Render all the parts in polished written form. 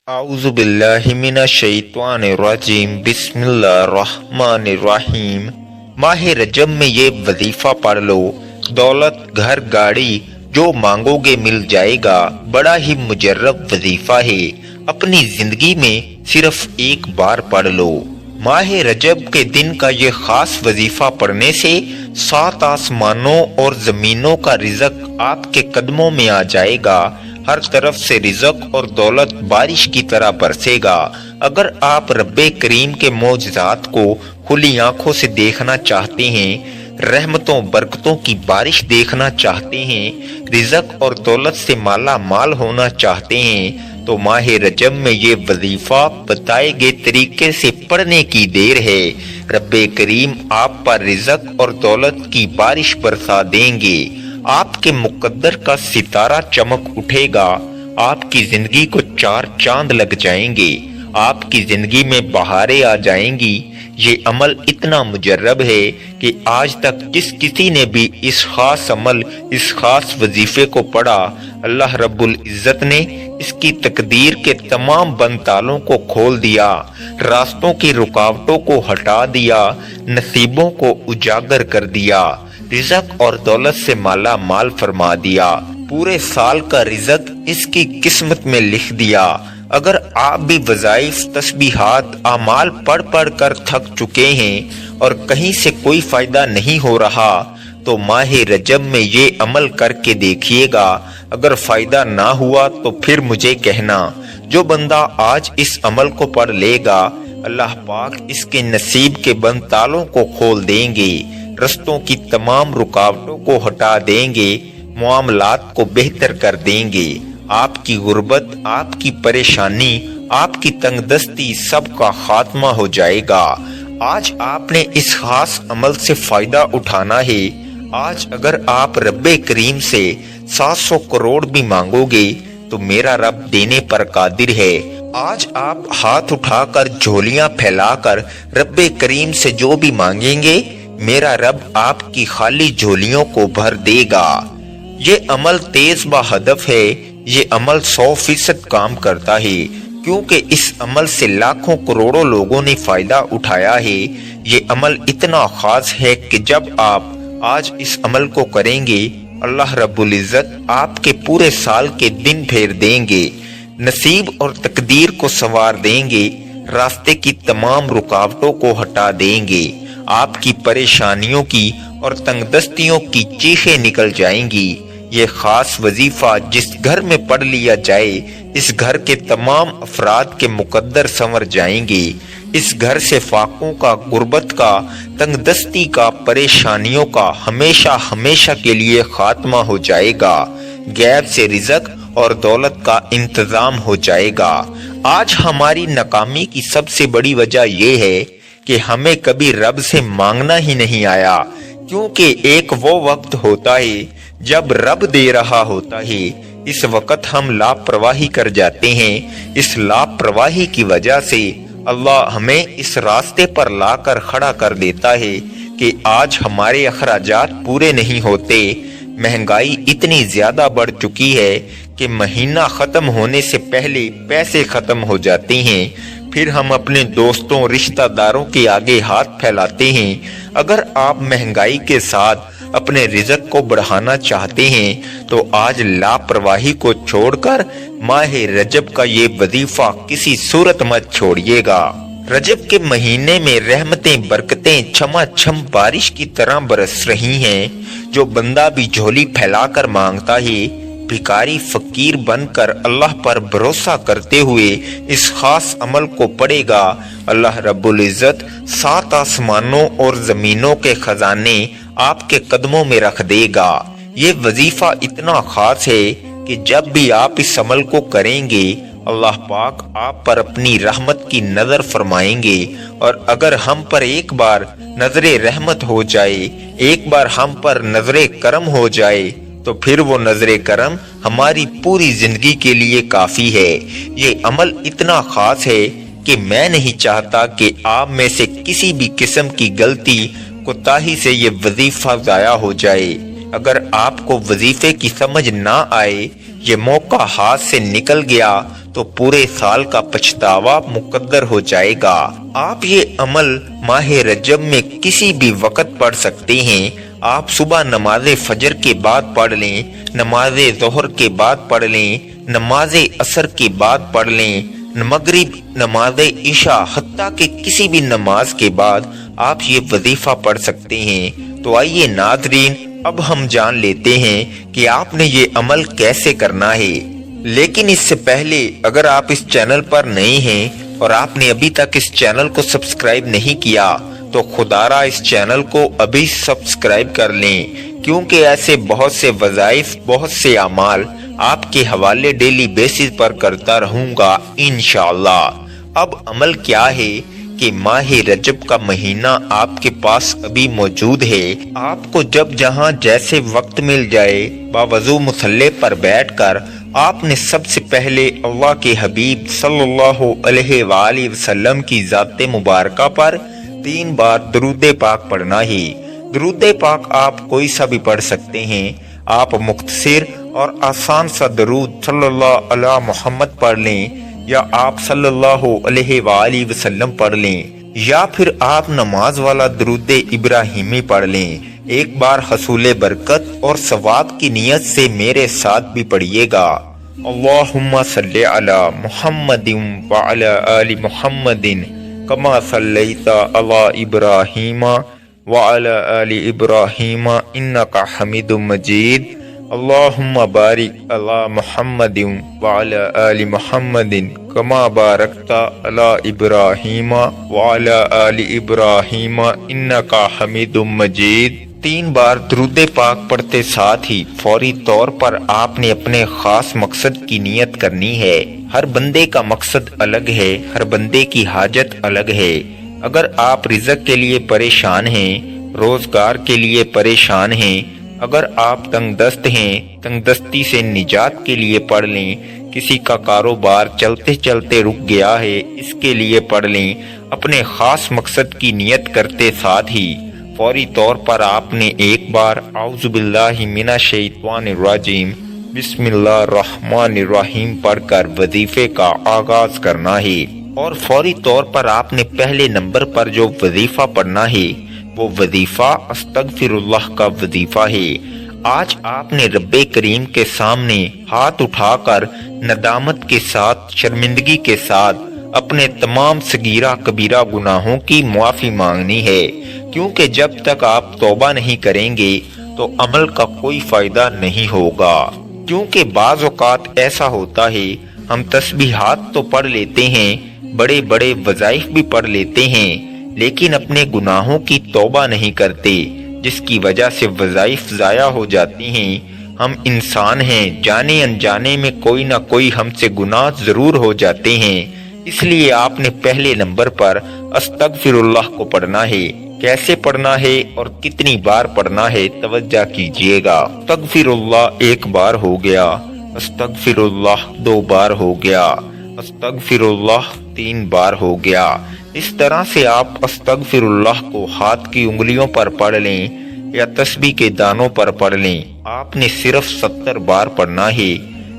اعوذ باللہ من الشیطان الرجیم بسم اللہ الرحمن الرحیم۔ ماہ رجب میں یہ وظیفہ پڑھ لو، دولت گھر گاڑی جو مانگو گے مل جائے گا۔ بڑا ہی مجرب وظیفہ ہے، اپنی زندگی میں صرف ایک بار پڑھ لو۔ ماہ رجب کے دن کا یہ خاص وظیفہ پڑھنے سے 7 آسمانوں اور زمینوں کا رزق آپ کے قدموں میں آ جائے گا۔ ہر طرف سے رزق اور دولت بارش کی طرح برسے گا۔ اگر آپ رب کریم کے معجزات کو کھلی آنکھوں سے دیکھنا چاہتے ہیں، رحمتوں برکتوں کی بارش دیکھنا چاہتے ہیں، رزق اور دولت سے مالا مال ہونا چاہتے ہیں، تو ماہ رجب میں یہ وظیفہ بتائے گئے طریقے سے پڑھنے کی دیر ہے۔ رب کریم آپ پر رزق اور دولت کی بارش برسا دیں گے۔ آپ کے مقدر کا ستارہ چمک اٹھے گا، آپ کی زندگی کو 4 چاند لگ جائیں گے، آپ کی زندگی میں بہاریں آ جائیں گی۔ یہ عمل اتنا مجرب ہے کہ آج تک جس کسی نے بھی اس خاص عمل، اس خاص وظیفے کو پڑھا، اللہ رب العزت نے اس کی تقدیر کے تمام بند تالوں کو کھول دیا، راستوں کی رکاوٹوں کو ہٹا دیا، نصیبوں کو اجاگر کر دیا، رزق اور دولت سے مالا مال فرما دیا، پورے سال کا رزق اس کی قسمت میں لکھ دیا۔ اگر آپ بھی وظائف، تسبیحات، اعمال پڑھ کر تھک چکے ہیں اور کہیں سے کوئی فائدہ نہیں ہو رہا، تو ماہ رجب میں یہ عمل کر کے دیکھیے گا۔ اگر فائدہ نہ ہوا تو پھر مجھے کہنا۔ جو بندہ آج اس عمل کو پڑھ لے گا، اللہ پاک اس کے نصیب کے بند تالوں کو کھول دیں گے، رستوں کی تمام رکاوٹوں کو ہٹا دیں گے، معاملات کو بہتر کر دیں گے۔ آپ کی غربت، آپ کی پریشانی، آپ کی تنگ دستی سب کا خاتمہ ہو جائے گا۔ آج آپ نے اس خاص عمل سے فائدہ اٹھانا ہے۔ آج اگر آپ رب کریم سے 700 کروڑ بھی مانگو گے تو میرا رب دینے پر قادر ہے۔ آج آپ ہاتھ اٹھا کر، جھولیاں پھیلا کر رب کریم سے جو بھی مانگیں گے، میرا رب آپ کی خالی جھولیوں کو بھر دے گا۔ یہ عمل تیز با ہدف ہے، یہ عمل 100% کام کرتا ہے، کیونکہ اس عمل سے لاکھوں کروڑوں لوگوں نے فائدہ اٹھایا ہے۔ یہ عمل اتنا خاص ہے کہ جب آپ آج اس عمل کو کریں گے، اللہ رب العزت آپ کے پورے سال کے دن پھیر دیں گے، نصیب اور تقدیر کو سنوار دیں گے، راستے کی تمام رکاوٹوں کو ہٹا دیں گے، آپ کی پریشانیوں کی اور تنگ دستیوں کی چیخیں نکل جائیں گی۔ یہ خاص وظیفہ جس گھر میں پڑھ لیا جائے، اس گھر کے تمام افراد کے مقدر سنور جائیں گے۔ اس گھر سے فاقوں کا، غربت کا، تنگ دستی کا، پریشانیوں کا ہمیشہ ہمیشہ کے لیے خاتمہ ہو جائے گا۔ غیب سے رزق اور دولت کا انتظام ہو جائے گا۔ آج ہماری ناکامی کی سب سے بڑی وجہ یہ ہے کہ ہمیں کبھی رب سے مانگنا ہی نہیں آیا، کیونکہ ایک وہ وقت ہوتا ہے جب رب دے رہا ہوتا ہے، اس وقت ہم لاپرواہی کر جاتے ہیں۔ اس لاپرواہی کی وجہ سے اللہ ہمیں اس راستے پر لا کر کھڑا کر دیتا ہے کہ آج ہمارے اخراجات پورے نہیں ہوتے۔ مہنگائی اتنی زیادہ بڑھ چکی ہے کہ مہینہ ختم ہونے سے پہلے پیسے ختم ہو جاتے ہیں، پھر ہم اپنے دوستوں، رشتہ داروں کے آگے ہاتھ پھیلاتے ہیں۔ اگر آپ مہنگائی کے ساتھ اپنے رزق کو بڑھانا چاہتے ہیں تو آج لاپرواہی کو چھوڑ کر ماہ رجب کا یہ وظیفہ کسی صورت مت چھوڑیے گا۔ رجب کے مہینے میں رحمتیں برکتیں چھما چھم بارش کی طرح برس رہی ہیں۔ جو بندہ بھی جھولی پھیلا کر مانگتا ہے، بھکاری فقیر بن کر اللہ پر بھروسہ کرتے ہوئے اس خاص عمل کو پڑھے گا، اللہ رب العزت 7 آسمانوں اور زمینوں کے خزانے آپ کے قدموں میں رکھ دے گا۔ یہ وظیفہ اتنا خاص ہے کہ جب بھی آپ اس عمل کو کریں گے، اللہ پاک آپ پر اپنی رحمت کی نظر فرمائیں گے، اور اگر ہم پر ایک بار نظر رحمت ہو جائے، ایک بار ہم پر نظر کرم ہو جائے، تو پھر وہ نظر کرم ہماری پوری زندگی کے لیے کافی ہے۔ یہ عمل اتنا خاص ہے کہ میں نہیں چاہتا کہ آپ میں سے کسی بھی قسم کی غلطی، کوتاہی سے یہ وظیفہ ضائع ہو جائے۔ اگر آپ کو وظیفے کی سمجھ نہ آئے یہ موقع ہاتھ سے نکل گیا تو پورے سال کا پچھتاوا مقدر ہو جائے گا۔ آپ یہ عمل ماہ رجب میں کسی بھی وقت پڑھ سکتے ہیں۔ آپ صبح نماز فجر کے بعد پڑھ لیں، نماز ظہر کے بعد پڑھ لیں، نماز عصر کے بعد پڑھ لیں، مغرب، نماز عشاء، حتیٰ کہ کسی بھی نماز کے بعد آپ یہ وظیفہ پڑھ سکتے ہیں۔ تو آئیے ناظرین، اب ہم جان لیتے ہیں کہ آپ نے یہ عمل کیسے کرنا ہے۔ لیکن اس سے پہلے اگر آپ اس چینل پر نئے ہیں اور آپ نے ابھی تک اس چینل کو سبسکرائب نہیں کیا تو خدارا اس چینل کو ابھی سبسکرائب کر لیں، کیونکہ ایسے بہت سے وظائف، بہت سے اعمال آپ کے حوالے ڈیلی بیسز پر کرتا رہوں گا انشاءاللہ۔ اب عمل کیا ہے کہ ماہ رجب کا مہینہ آپ کے پاس ابھی موجود ہے۔ آپ کو جب جہاں جیسے وقت مل جائے، باوضو مصلی پر بیٹھ کر آپ نے سب سے پہلے اللہ کے حبیب صلی اللہ علیہ وآلہ وسلم کی ذات مبارکہ پر 3 بار درود پاک پڑھنا ہے۔ درود پاک آپ کوئی سا بھی پڑھ سکتے ہیں۔ آپ مختصر اور آسان سا درود صلی اللہ علیہ محمد پڑھ لیں، یا آپ صلی اللہ علیہ وآلہ وسلم پڑھ لیں، یا پھر آپ نماز والا درود ابراہیمی پڑھ لیں۔ ایک بار حصول برکت اور ثواب کی نیت سے میرے ساتھ بھی پڑھیے گا۔ اللہم صلی علی محمد وعلی آل محمد کما صلیت علی ابراہیم وعلی آل ابراہیم انکا حمید مجید۔ اللہم بارک علی محمد وعلی آل محمد کما بارکت علی ابراہیم وعلی آل ابراہیم انکا حمید مجید۔ 3 بار درود پاک پڑھتے ساتھ ہی فوری طور پر آپ نے اپنے خاص مقصد کی نیت کرنی ہے۔ ہر بندے کا مقصد الگ ہے، ہر بندے کی حاجت الگ ہے۔ اگر آپ رزق کے لیے پریشان ہیں، روزگار کے لیے پریشان ہیں، اگر آپ تنگ دست ہیں، تنگ دستی سے نجات کے لیے پڑھ لیں، کسی کا کاروبار چلتے چلتے رک گیا ہے، اس کے لیے پڑھ لیں۔ اپنے خاص مقصد کی نیت کرتے ساتھ ہی فوری طور پر آپ نے ایک بار اعوذ باللہ من الشیطان الرجیم بسم اللہ الرحمن الرحیم پڑھ کر وظیفے کا آغاز کرنا ہے۔ اور فوری طور پر آپ نے پہلے نمبر پر جو وظیفہ پڑھنا ہے وہ وظیفہ استغفر اللہ کا وظیفہ ہے۔ آج آپ نے رب کریم کے سامنے ہاتھ اٹھا کر ندامت کے ساتھ، شرمندگی کے ساتھ اپنے تمام صغیرہ کبیرہ گناہوں کی معافی مانگنی ہے، کیونکہ جب تک آپ توبہ نہیں کریں گے تو عمل کا کوئی فائدہ نہیں ہوگا۔ کیونکہ بعض اوقات ایسا ہوتا ہے، ہم تسبیحات تو پڑھ لیتے ہیں، بڑے بڑے وظائف بھی پڑھ لیتے ہیں، لیکن اپنے گناہوں کی توبہ نہیں کرتے، جس کی وجہ سے وظائف ضائع ہو جاتی ہیں۔ ہم انسان ہیں، جانے انجانے میں کوئی نہ کوئی ہم سے گناہ ضرور ہو جاتے ہیں، اس لیے آپ نے پہلے نمبر پر استغفر اللہ کو پڑھنا ہے۔ کیسے پڑھنا ہے اور کتنی بار پڑھنا ہے توجہ کیجئے گا۔ استغفر اللہ 1 بار ہو گیا، استغفر اللہ 2 بار ہو گیا، استغفر اللہ 3 بار ہو گیا۔ اس طرح سے آپ استغفر اللہ کو ہاتھ کی انگلیوں پر پڑھ لیں یا تسبیح کے دانوں پر پڑھ لیں۔ آپ نے صرف 70 بار پڑھنا ہے۔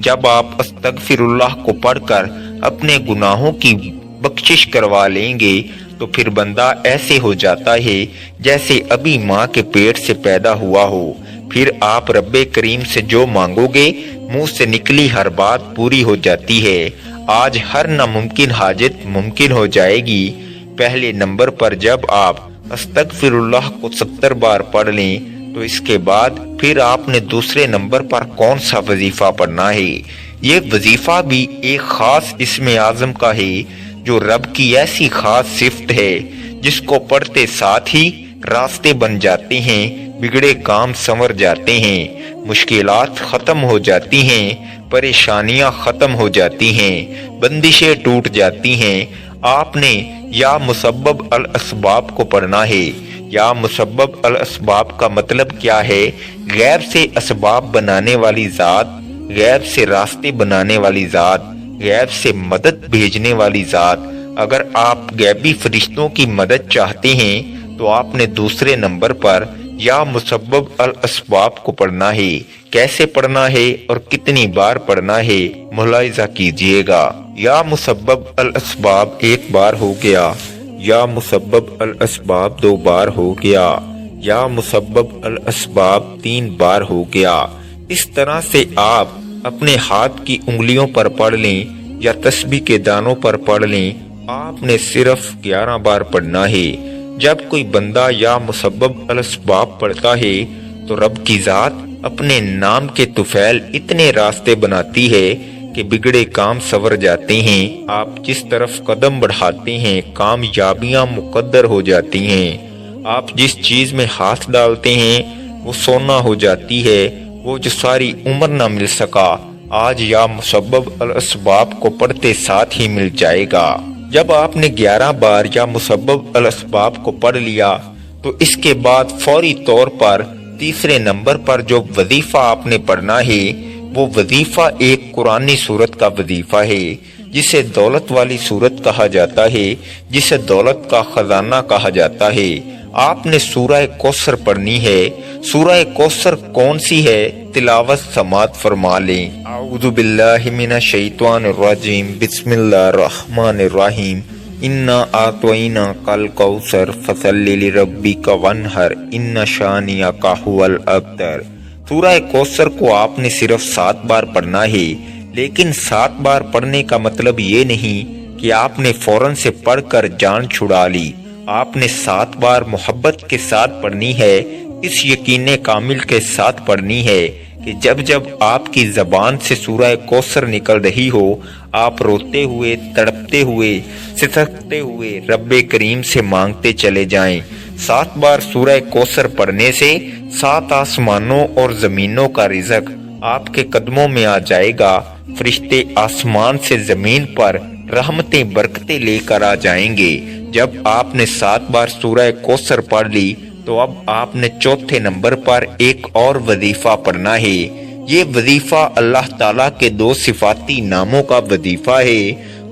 جب آپ استغفر اللہ کو پڑھ کر اپنے گناہوں کی بخشش کروا لیں گے تو پھر بندہ ایسے ہو جاتا ہے جیسے ابھی ماں کے پیٹ سے پیدا ہوا ہو۔ پھر آپ رب کریم سے جو مانگو گے منہ سے نکلی ہر بات پوری ہو جاتی ہے۔ آج ہر ناممکن حاجت ممکن ہو جائے گی۔ پہلے نمبر پر جب آپ استغفر اللہ کو 70 بار پڑھ لیں تو اس کے بعد پھر آپ نے دوسرے نمبر پر کون سا وظیفہ پڑھنا ہے؟ یہ وظیفہ بھی ایک خاص اسم اعظم کا ہے، جو رب کی ایسی خاص صفت ہے جس کو پڑھتے ساتھ ہی راستے بن جاتے ہیں، بگڑے کام سنور جاتے ہیں، مشکلات ختم ہو جاتی ہیں، پریشانیاں ختم ہو جاتی ہیں، بندشیں ٹوٹ جاتی ہیں۔ آپ نے یا مسبب الاسباب کو پڑھنا ہے۔ یا مسبب الاسباب کا مطلب کیا ہے؟ غیب سے اسباب بنانے والی ذات، غیب سے راستے بنانے والی ذات، غیب سے مدد بھیجنے والی ذات۔ اگر آپ غیبی فرشتوں کی مدد چاہتے ہیں تو آپ نے دوسرے نمبر پر یا مسبب الاسباب کو پڑھنا ہے، کیسے پڑھنا ہے اور کتنی بار پڑھنا ہے ملاحظہ کیجئے گا۔ یا مسبب الاسباب ایک بار ہو گیا، یا مسبب الاسباب 2 بار ہو گیا، یا مسبب الاسباب 3 بار ہو گیا۔ اس طرح سے آپ اپنے ہاتھ کی انگلیوں پر پڑھ لیں یا تسبیح کے دانوں پر پڑھ لیں، آپ نے صرف 11 بار پڑھنا ہے۔ جب کوئی بندہ یا مسبب الاسباب پڑھتا ہے تو رب کی ذات اپنے نام کے طفیل اتنے راستے بناتی ہے کہ بگڑے کام سنور جاتے ہیں۔ آپ جس طرف قدم بڑھاتے ہیں کامیابیاں مقدر ہو جاتی ہیں۔ آپ جس چیز میں ہاتھ ڈالتے ہیں وہ سونا ہو جاتی ہے۔ وہ جو ساری عمر نہ مل سکا آج یا مسبب الاسباب کو پڑھتے ساتھ ہی مل جائے گا۔ جب آپ نے 11 بار یا مسبب الاسباب کو پڑھ لیا تو اس کے بعد فوری طور پر تیسرے نمبر پر جو وظیفہ آپ نے پڑھنا ہے وہ وظیفہ ایک قرآنی سورت کا وظیفہ ہے جسے دولت والی سورت کہا جاتا ہے، جسے دولت کا خزانہ کہا جاتا ہے۔ آپ نے سورہ کوثر پڑھنی ہے۔ سورہ کوثر کون سی ہے؟ تلاوت سماعت فرما لیں۔ اعوذ باللہ من الشیطان الرجیم، بسم اللہ الرحمن الرحیم۔ انا اعطیناک الکوثر فصل لربک وانحر ان شانئک ھو الابتر۔ سورہ کوثر کو آپ نے صرف 7 بار پڑھنا ہے، لیکن 7 بار پڑھنے کا مطلب یہ نہیں کہ آپ نے فوراً سے پڑھ کر جان چھڑا لی۔ آپ نے 7 بار محبت کے ساتھ پڑھنی ہے، اس یقین کامل کے ساتھ پڑھنی ہے کہ جب جب آپ کی زبان سے سورہ کوثر نکل رہی ہو آپ روتے ہوئے، تڑپتے ہوئے، سسکتے ہوئے رب کریم سے مانگتے چلے جائیں۔ 7 بار سورہ کوثر پڑھنے سے 7 آسمانوں اور زمینوں کا رزق آپ کے قدموں میں آ جائے گا۔ فرشتے آسمان سے زمین پر رحمتیں برکتیں لے کر آ جائیں گے۔ جب آپ نے 7 بار سورہ کوثر پڑھ لی تو اب آپ نے چوتھے نمبر پر ایک اور وظیفہ پڑھنا ہے۔ یہ وظیفہ اللہ تعالیٰ کے 2 صفاتی ناموں کا وظیفہ ہے۔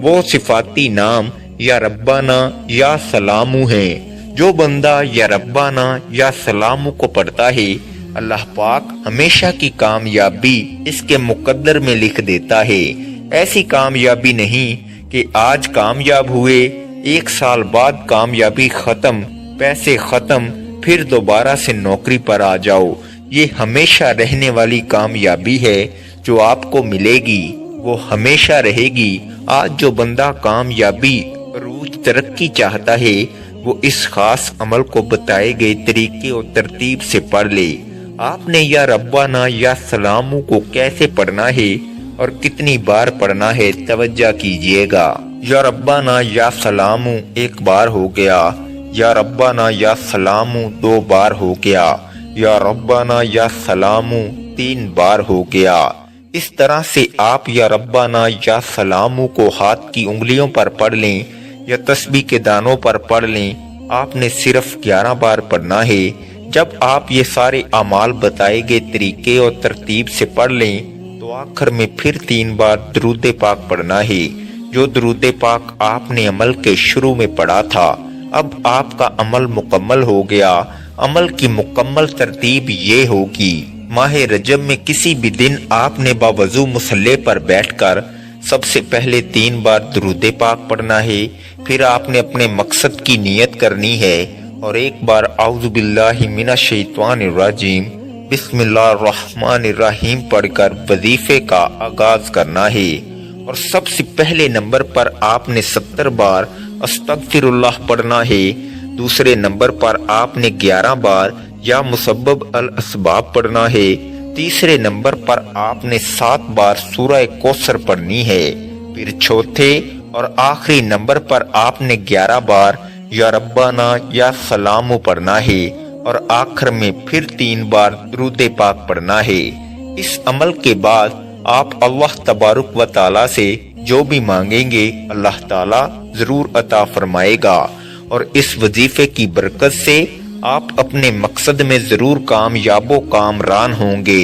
وہ صفاتی نام یا ربنا یا سلامو ہیں۔ جو بندہ یا ربنا یا سلامو کو پڑھتا ہے اللہ پاک ہمیشہ کی کامیابی اس کے مقدر میں لکھ دیتا ہے۔ ایسی کامیابی نہیں کہ آج کامیاب ہوئے 1 سال بعد کامیابی ختم، پیسے ختم، پھر دوبارہ سے نوکری پر آ جاؤ۔ یہ ہمیشہ رہنے والی کامیابی ہے جو آپ کو ملے گی، وہ ہمیشہ رہے گی۔ آج جو بندہ کامیابی، عروج، ترقی چاہتا ہے وہ اس خاص عمل کو بتائے گئے طریقے اور ترتیب سے پڑھ لے۔ آپ نے یا ربنا یا سلامو کو کیسے پڑھنا ہے اور کتنی بار پڑھنا ہے توجہ کیجئے گا۔ یا ربنا یا سلامو 1 بار ہو گیا، یا ربنا یا سلامو 2 بار ہو گیا، یا ربنا یا سلامو 3 بار ہو گیا۔ اس طرح سے آپ یا ربنا یا سلامو کو ہاتھ کی انگلیوں پر پڑھ لیں یا تسبیح کے دانوں پر پڑھ لیں۔ آپ نے صرف 11 بار پڑھنا ہے۔ جب آپ یہ سارے اعمال بتائے گئے طریقے اور ترتیب سے پڑھ لیں تو آخر میں پھر 3 بار درود پاک پڑھنا ہے، جو درود پاک آپ نے عمل کے شروع میں پڑھا تھا۔ اب آپ کا عمل مکمل ہو گیا۔ عمل کی مکمل ترتیب یہ ہوگی، ماہ رجب میں کسی بھی دن آپ نے باوضو مصلی پر بیٹھ کر سب سے پہلے 3 بار درود پاک پڑھنا ہے، پھر آپ نے اپنے مقصد کی نیت کرنی ہے اور 1 بار اعوذ باللہ من الشیطان الرجیم بسم اللہ الرحمن الرحیم پڑھ کر وظیفے کا آغاز کرنا ہے۔ اور سب سے پہلے نمبر پر آپ نے 70 بار استغفر اللہ پڑھنا ہے۔ دوسرے نمبر پر آپ نے 11 بار یا مسبب الاسباب پڑھنا ہے۔ تیسرے نمبر پر آپ نے 7 بار سورہ کوثر پڑھنی ہے۔ پھر چوتھے اور آخری نمبر پر آپ نے 11 بار یا ربنا یا سلامو پڑھنا ہے اور آخر میں پھر 3 بار درود پاک پڑھنا ہے۔ اس عمل کے بعد آپ اللہ تبارک و تعالی سے جو بھی مانگیں گے اللہ تعالی ضرور عطا فرمائے گا، اور اس وظیفے کی برکت سے آپ اپنے مقصد میں ضرور کامیاب و کامران ہوں گے۔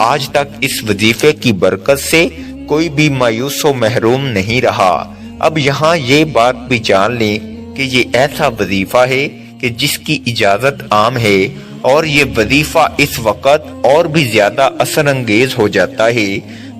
آج تک اس وظیفے کی برکت سے کوئی بھی مایوس و محروم نہیں رہا۔ اب یہاں یہ بات بھی جان لیں کہ یہ ایسا وظیفہ ہے کہ جس کی اجازت عام ہے اور یہ وظیفہ اس وقت اور بھی زیادہ اثر انگیز ہو جاتا ہے،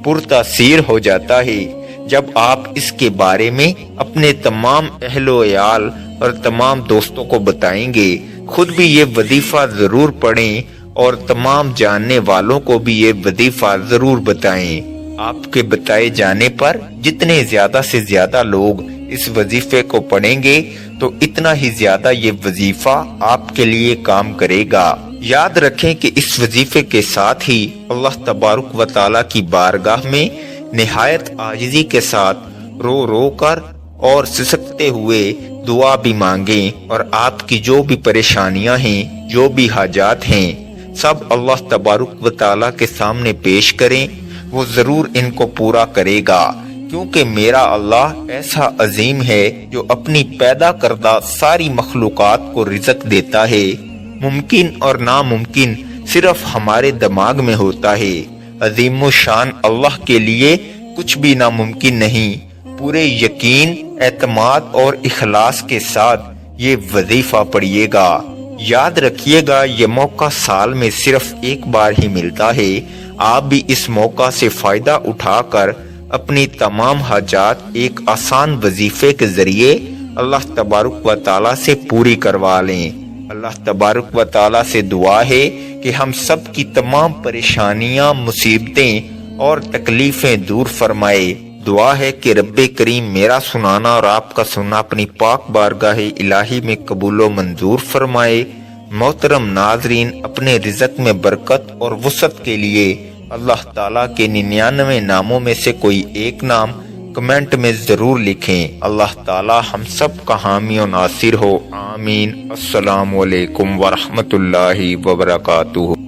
پرتاثیر ہو جاتا ہے، جب آپ اس کے بارے میں اپنے تمام اہل و عیال اور تمام دوستوں کو بتائیں گے۔ خود بھی یہ وظیفہ ضرور پڑھیں اور تمام جاننے والوں کو بھی یہ وظیفہ ضرور بتائیں۔ آپ کے بتائے جانے پر جتنے زیادہ سے زیادہ لوگ اس وظیفے کو پڑھیں گے تو اتنا ہی زیادہ یہ وظیفہ آپ کے لیے کام کرے گا۔ یاد رکھیں کہ اس وظیفے کے ساتھ ہی اللہ تبارک و تعالیٰ کی بارگاہ میں نہایت عاجزی کے ساتھ رو رو کر اور سسکتے ہوئے دعا بھی مانگیں، اور آپ کی جو بھی پریشانیاں ہیں، جو بھی حاجات ہیں، سب اللہ تبارک و تعالیٰ کے سامنے پیش کریں، وہ ضرور ان کو پورا کرے گا، کیونکہ میرا اللہ ایسا عظیم ہے جو اپنی پیدا کردہ ساری مخلوقات کو رزق دیتا ہے۔ ممکن اور ناممکن صرف ہمارے دماغ میں ہوتا ہے، عظیم و شان اللہ کے لیے کچھ بھی ناممکن نہیں۔ پورے یقین، اعتماد اور اخلاص کے ساتھ یہ وظیفہ پڑھیے گا۔ یاد رکھیے گا یہ موقع سال میں صرف ایک بار ہی ملتا ہے۔ آپ بھی اس موقع سے فائدہ اٹھا کر اپنی تمام حاجات ایک آسان وظیفے کے ذریعے اللہ تبارک و تعالیٰ سے پوری کروا لیں۔ اللہ تبارک و تعالیٰ سے دعا ہے کہ ہم سب کی تمام پریشانیاں، مصیبتیں اور تکلیفیں دور فرمائے۔ دعا ہے کہ رب کریم میرا سنانا اور آپ کا سننا اپنی پاک بارگاہ الہی میں قبول و منظور فرمائے۔ محترم ناظرین، اپنے رزق میں برکت اور وسعت کے لیے اللہ تعالیٰ کے 99 ناموں میں سے کوئی ایک نام کمنٹ میں ضرور لکھیں۔ اللہ تعالیٰ ہم سب کا حامی و ناصر ہو، آمین۔ السلام علیکم ورحمۃ اللہ وبرکاتہ۔